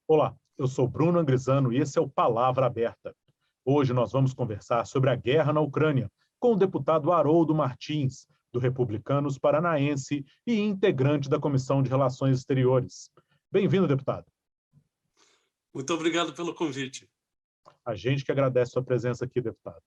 Olá, eu sou Bruno Angrisano e esse é o Palavra Aberta. Hoje nós vamos conversar sobre a guerra na Ucrânia com o deputado Haroldo Martins, do Republicanos Paranaense e integrante da Comissão de Relações Exteriores. Bem-vindo, deputado. Muito obrigado pelo convite. A gente que agradece sua presença aqui, deputado.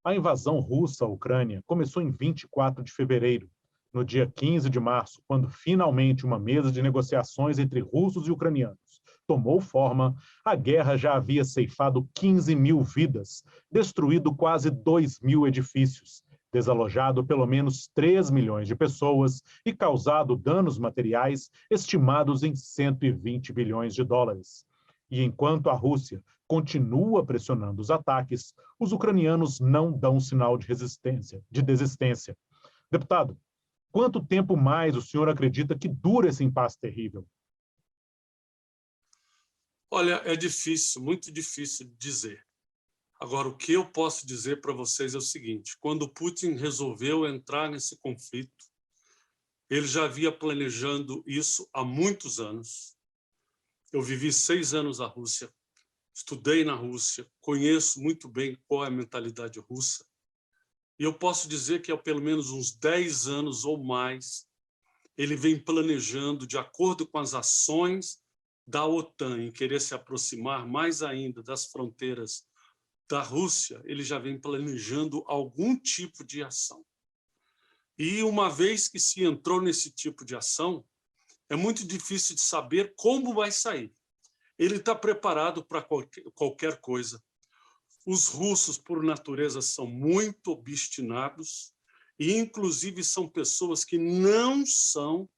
A invasão russa à Ucrânia começou em 24 de fevereiro. No dia 15 de março, quando finalmente uma mesa de negociações entre russos e ucranianos tomou forma, a guerra já havia ceifado 15 mil vidas, destruído quase 2 mil edifícios, desalojado pelo menos 3 milhões de pessoas e causado danos materiais estimados em 120 bilhões de dólares. E enquanto a Rússia continua pressionando os ataques, os ucranianos não dão sinal de desistência. Deputado, quanto tempo mais o senhor acredita que dura esse impasse terrível? Olha, é difícil, muito difícil de dizer. Agora, o que eu posso dizer para vocês é o seguinte: quando Putin resolveu entrar nesse conflito, ele já havia planejando isso há muitos anos. Eu vivi 6 anos na Rússia, estudei na Rússia, conheço muito bem qual é a mentalidade russa, e eu posso dizer que há pelo menos uns 10 anos ou mais, ele vem planejando, de acordo com as ações da OTAN, em querer se aproximar mais ainda das fronteiras da Rússia, ele já vem planejando algum tipo de ação. E uma vez que se entrou nesse tipo de ação, é muito difícil de saber como vai sair. Ele está preparado para qualquer coisa. Os russos, por natureza, são muito obstinados e, inclusive, são pessoas que não são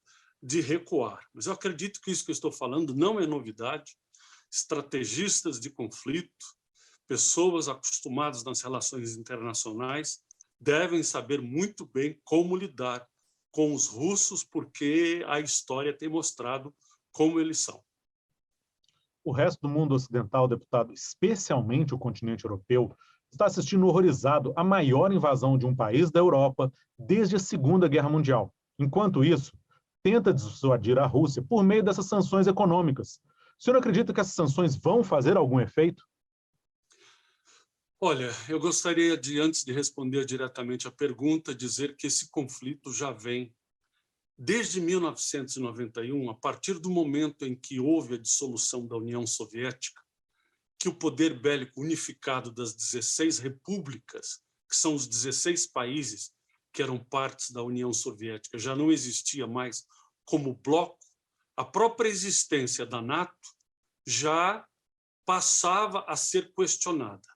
de recuar. Mas eu acredito que isso que eu estou falando não é novidade. Estrategistas de conflito, pessoas acostumadas nas relações internacionais, devem saber muito bem como lidar com os russos, porque a história tem mostrado como eles são. O resto do mundo ocidental, deputado, especialmente o continente europeu, está assistindo horrorizado a maior invasão de um país da Europa desde a Segunda Guerra Mundial. Enquanto isso, tenta dissuadir a Rússia por meio dessas sanções econômicas. O senhor acredita que essas sanções vão fazer algum efeito? Olha, eu gostaria de, antes de responder diretamente a pergunta, dizer que esse conflito já vem desde 1991, a partir do momento em que houve a dissolução da União Soviética, que o poder bélico unificado das 16 repúblicas, que são os 16 países que eram partes da União Soviética, já não existia mais como bloco, a própria existência da NATO já passava a ser questionada.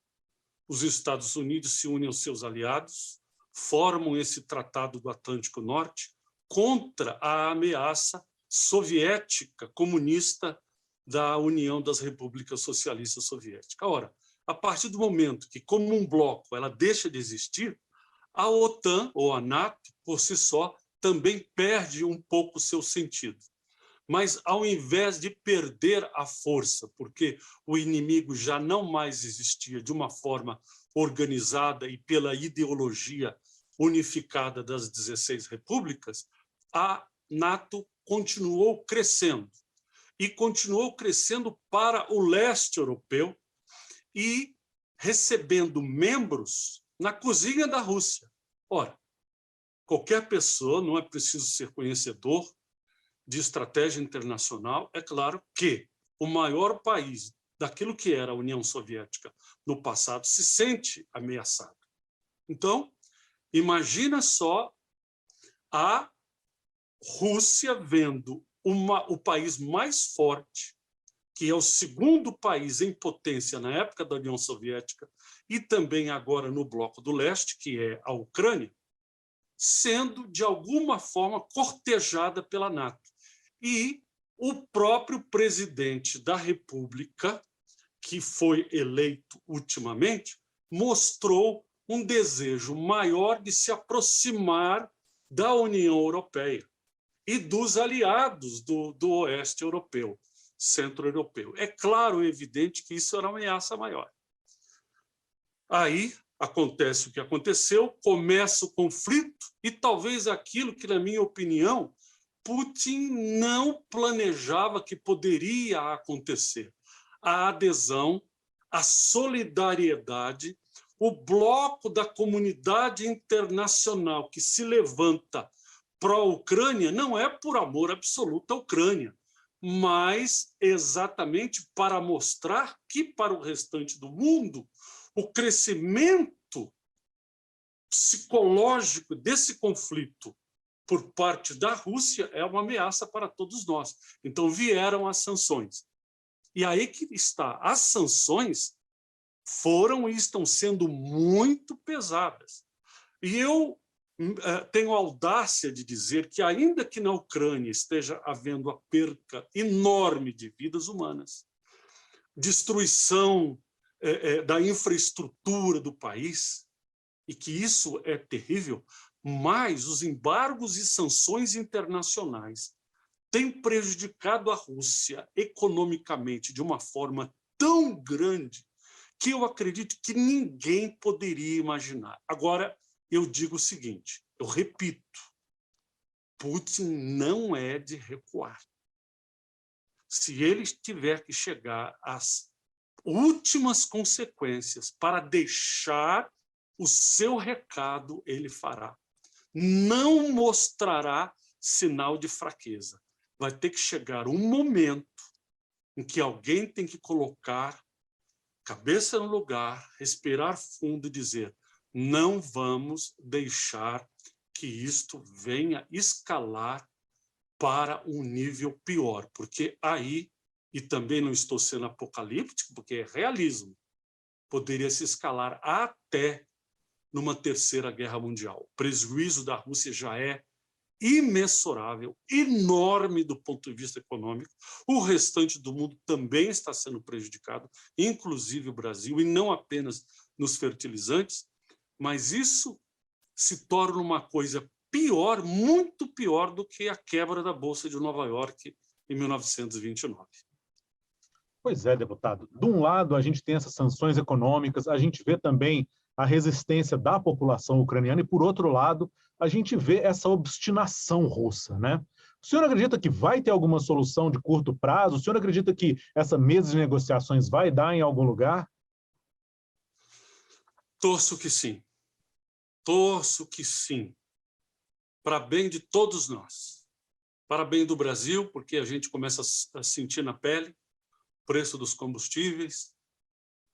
Os Estados Unidos se unem aos seus aliados, formam esse Tratado do Atlântico Norte contra a ameaça soviética comunista da União das Repúblicas Socialistas Soviéticas. Ora, a partir do momento que, como um bloco, ela deixa de existir, a OTAN, ou a NATO, por si só, também perde um pouco o seu sentido. Mas, ao invés de perder a força, porque o inimigo já não mais existia de uma forma organizada e pela ideologia unificada das 16 repúblicas, a NATO continuou crescendo. E continuou crescendo para o leste europeu e recebendo membros na cozinha da Rússia. Ora, qualquer pessoa, não é preciso ser conhecedor de estratégia internacional, é claro que o maior país daquilo que era a União Soviética no passado se sente ameaçado. Então, imagina só a Rússia vendo o país mais forte, que é o segundo país em potência na época da União Soviética e também agora no Bloco do Leste, que é a Ucrânia, sendo, de alguma forma, cortejada pela NATO. E o próprio presidente da República, que foi eleito ultimamente, mostrou um desejo maior de se aproximar da União Europeia e dos aliados do oeste europeu, centro-europeu. É claro e evidente que isso era uma ameaça maior. Aí acontece o que aconteceu, começa o conflito e talvez aquilo que, na minha opinião, Putin não planejava que poderia acontecer. A adesão, a solidariedade, o bloco da comunidade internacional que se levanta pró-Ucrânia não é por amor absoluto à Ucrânia, mas exatamente para mostrar que, para o restante do mundo, o crescimento psicológico desse conflito por parte da Rússia é uma ameaça para todos nós. Então vieram as sanções. E aí que está, as sanções foram e estão sendo muito pesadas. E eu tenho a audácia de dizer que, ainda que na Ucrânia esteja havendo a perca enorme de vidas humanas, destruição da infraestrutura do país, e que isso é terrível, mas os embargos e sanções internacionais têm prejudicado a Rússia economicamente de uma forma tão grande que eu acredito que ninguém poderia imaginar. Agora, eu digo o seguinte, eu repito, Putin não é de recuar. Se ele tiver que chegar às últimas consequências para deixar o seu recado, ele fará. Não mostrará sinal de fraqueza. Vai ter que chegar um momento em que alguém tem que colocar cabeça no lugar, respirar fundo e dizer: não vamos deixar que isto venha escalar para um nível pior, porque aí, e também não estou sendo apocalíptico, porque é realismo, poderia se escalar até numa terceira guerra mundial. O prejuízo da Rússia já é imensurável, enorme do ponto de vista econômico. O restante do mundo também está sendo prejudicado, inclusive o Brasil, e não apenas nos fertilizantes, mas isso se torna uma coisa pior, muito pior do que a quebra da Bolsa de Nova York em 1929. Pois é, deputado. De um lado, a gente tem essas sanções econômicas, a gente vê também a resistência da população ucraniana e, por outro lado, a gente vê essa obstinação russa, né? O senhor acredita que vai ter alguma solução de curto prazo? O senhor acredita que essa mesa de negociações vai dar em algum lugar? Torço que sim. Torço que sim. Para bem de todos nós. Para bem do Brasil, porque a gente começa a sentir na pele o preço dos combustíveis,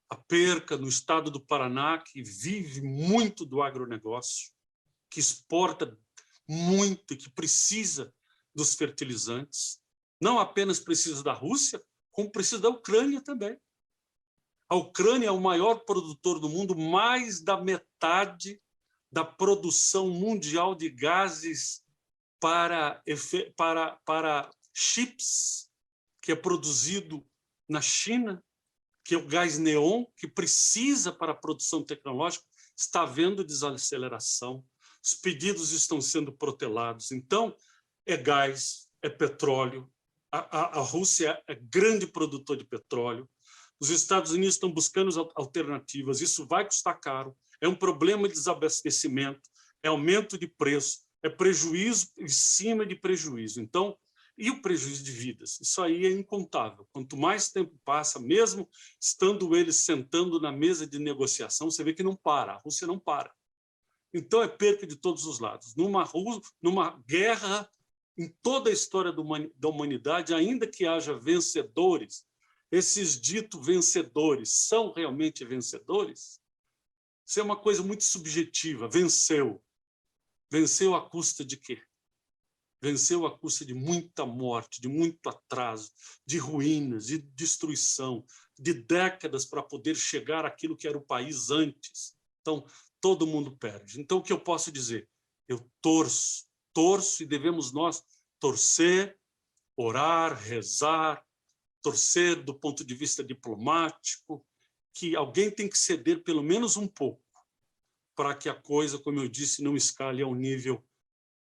a perca no estado do Paraná, que vive muito do agronegócio, que exporta muito e que precisa dos fertilizantes. Não apenas precisa da Rússia, como precisa da Ucrânia também. A Ucrânia é o maior produtor do mundo, mais da metade da produção mundial de gases para chips, que é produzido na China, que é o gás neon, que precisa para a produção tecnológica, está havendo desaceleração, os pedidos estão sendo protelados. Então, é gás, é petróleo, a Rússia é grande produtor de petróleo, os Estados Unidos estão buscando alternativas, isso vai custar caro, é um problema de desabastecimento, é aumento de preço, é prejuízo em cima de prejuízo. Então, e o prejuízo de vidas? Isso aí é incontável. Quanto mais tempo passa, mesmo estando eles sentando na mesa de negociação, você vê que não para, a Rússia não para. Então, é perca de todos os lados. Numa guerra, em toda a história da humanidade, ainda que haja vencedores, esses ditos vencedores são realmente vencedores? Isso é uma coisa muito subjetiva. Venceu. Venceu à custa de quê? Venceu à custa de muita morte, de muito atraso, de ruínas, de destruição, de décadas para poder chegar àquilo que era o país antes. Então, todo mundo perde. Então, o que eu posso dizer? Eu torço e devemos nós torcer, orar, rezar, torcer do ponto de vista diplomático, que alguém tem que ceder pelo menos um pouco para que a coisa, como eu disse, não escale a um nível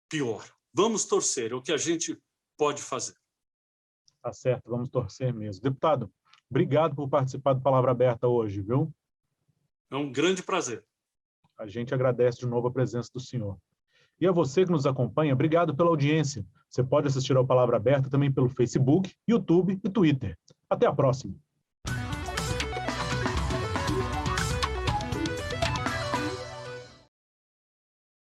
pior. Vamos torcer, é o que a gente pode fazer. Tá certo, vamos torcer mesmo. Deputado, obrigado por participar do Palavra Aberta hoje, viu? É um grande prazer. A gente agradece de novo a presença do senhor. E a você que nos acompanha, obrigado pela audiência. Você pode assistir ao Palavra Aberta também pelo Facebook, YouTube e Twitter. Até a próxima!